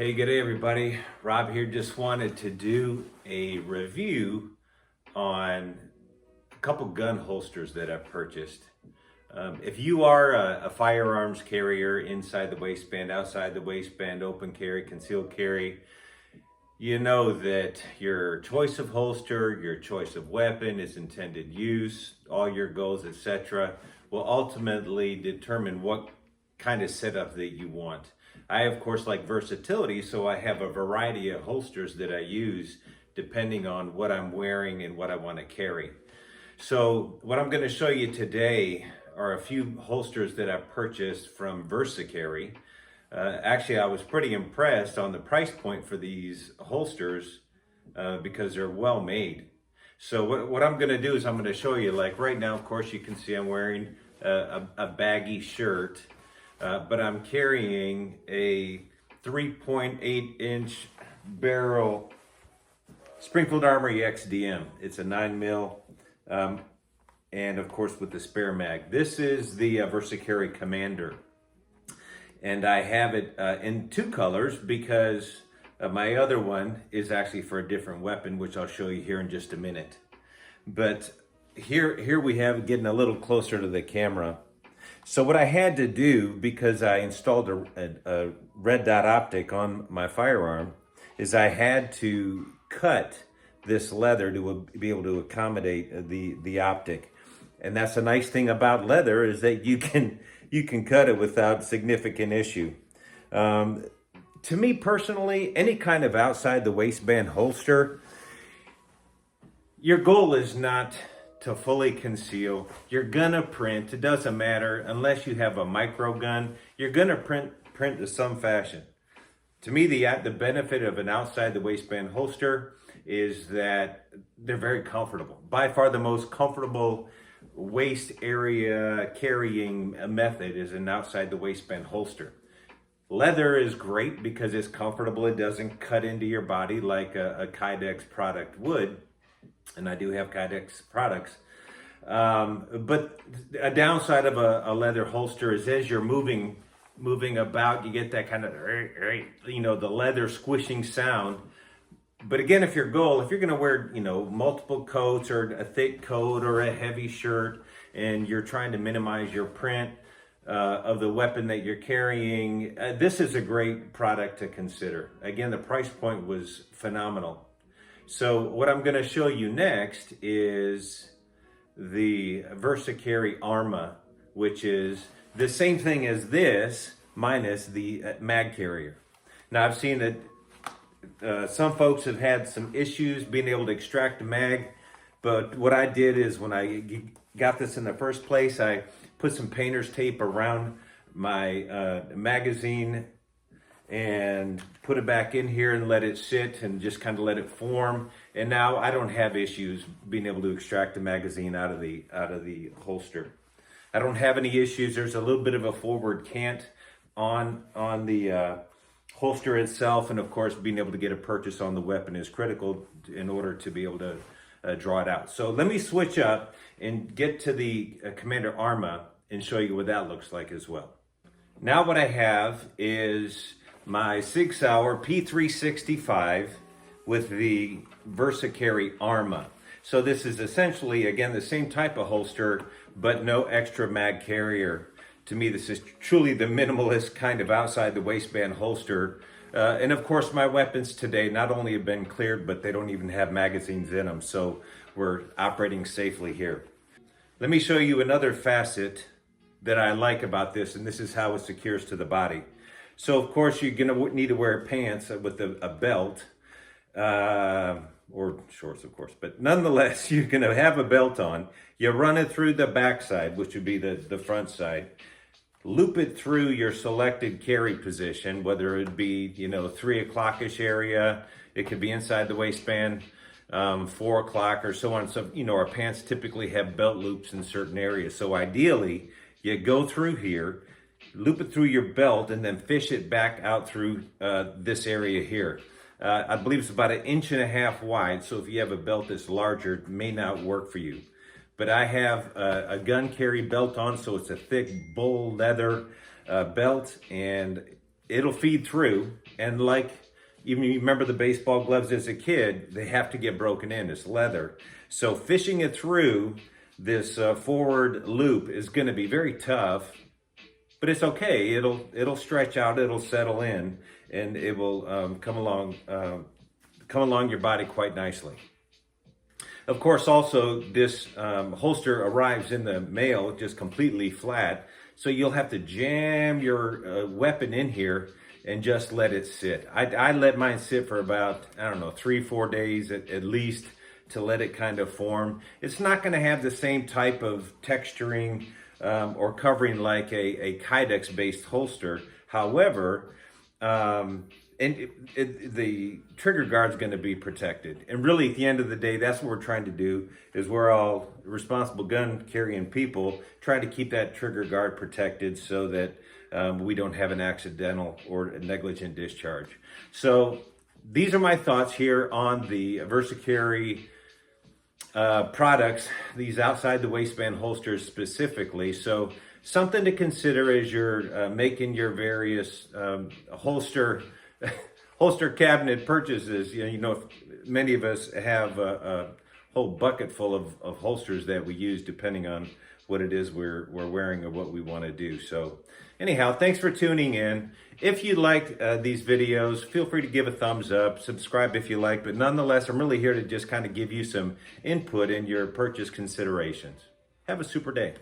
Hey, good day everybody. Rob here. Just wanted to do a review on a couple gun holsters that I've purchased. If you are a firearms carrier inside the waistband, outside the waistband, open carry, concealed carry, you know that your choice of holster, your choice of weapon, its intended use, all your goals, etc., will ultimately determine what kind of setup that you want. I, of course, like versatility, so I have a variety of holsters that I use depending on what I'm wearing and what I want to carry. So what I'm going to show you today are a few holsters that I purchased from Versacarry. Actually, I was pretty impressed on the price point for these holsters because they're well made. So what I'm going to do is I'm going to show you, like right now, of course, you can see I'm wearing a baggy shirt. But I'm carrying a 3.8 inch barrel Springfield Armory XDM. It's a 9mm, and of course with the spare mag. This is the Versacarry Commander, and I have it in two colors because my other one is actually for a different weapon, which I'll show you here in just a minute. But here we have it, getting a little closer to the camera. So what I had to do, because I installed a red dot optic on my firearm, is I had to cut this leather to be able to accommodate the optic. And that's a nice thing about leather, is that you can cut it without significant issue. To me personally, any kind of outside the waistband holster, your goal is not to fully conceal. You're gonna print. It doesn't matter unless you have a micro gun. You're gonna print to some fashion. To me, the benefit of an outside the waistband holster is that they're very comfortable. By far, the most comfortable waist area carrying method is an outside the waistband holster. Leather is great because it's comfortable. It doesn't cut into your body like a Kydex product would. And I do have Kydex products. But a downside of a leather holster is as you're moving about, you get that kind of, the leather squishing sound. But again, if you're going to wear, multiple coats or a thick coat or a heavy shirt, and you're trying to minimize your print of the weapon that you're carrying, this is a great product to consider. Again, the price point was phenomenal. So what I'm going to show you next is the Versacarry Arma, which is the same thing as this, minus the mag carrier. Now, I've seen that some folks have had some issues being able to extract the mag, but what I did is when I got this in the first place, I put some painter's tape around my magazine and put it back in here and let it sit and just kind of let it form. And now I don't have issues being able to extract the magazine out of the holster. I don't have any issues. There's a little bit of a forward cant on the holster itself, and of course being able to get a purchase on the weapon is critical in order to be able to draw it out. So let me switch up and get to the Commander Arma and show you what that looks like as well. Now what I have is my Sig Sauer P365 with the Versacarry Arma. So this is essentially, again, the same type of holster, but no extra mag carrier. To me, this is truly the minimalist kind of outside the waistband holster. And of course, my weapons today not only have been cleared, but they don't even have magazines in them. So we're operating safely here. Let me show you another facet that I like about this, and this is how it secures to the body. So of course you're gonna need to wear pants with a belt, or shorts of course, but nonetheless, you're gonna have a belt on. You run it through the back side, which would be the front side. Loop it through your selected carry position, whether it be, 3 o'clock-ish area, it could be inside the waistband, 4 o'clock or so on. So, our pants typically have belt loops in certain areas. So ideally, you go through here, loop it through your belt, and then fish it back out through this area here. I believe it's about 1.5 inches wide, so if you have a belt that's larger, it may not work for you. But I have a gun carry belt on, so it's a thick bull leather belt, and it'll feed through. And like, even you remember the baseball gloves as a kid, they have to get broken in. It's leather. So fishing it through this forward loop is going to be very tough, but it's okay. It'll stretch out, it'll settle in, and it will come along your body quite nicely. Of course, also this holster arrives in the mail just completely flat, so you'll have to jam your weapon in here and just let it sit. I let mine sit for about, I don't know, 3-4 days at least, to let it kind of form. It's not going to have the same type of texturing or covering like a Kydex based holster. However, the trigger guard is going to be protected. And really, at the end of the day, that's what we're trying to do. Is we're all responsible gun carrying people trying to keep that trigger guard protected so that we don't have an accidental or a negligent discharge. So these are my thoughts here on the Versacarry products, these outside the waistband holsters specifically. So something to consider as you're making your various holster cabinet purchases. You know, many of us have a whole bucket full of holsters that we use depending on what it is we're wearing or what we want to do. So anyhow, thanks for tuning in. If you liked these videos, feel free to give a thumbs up, subscribe if you like, but nonetheless, I'm really here to just kind of give you some input in your purchase considerations. Have a super day.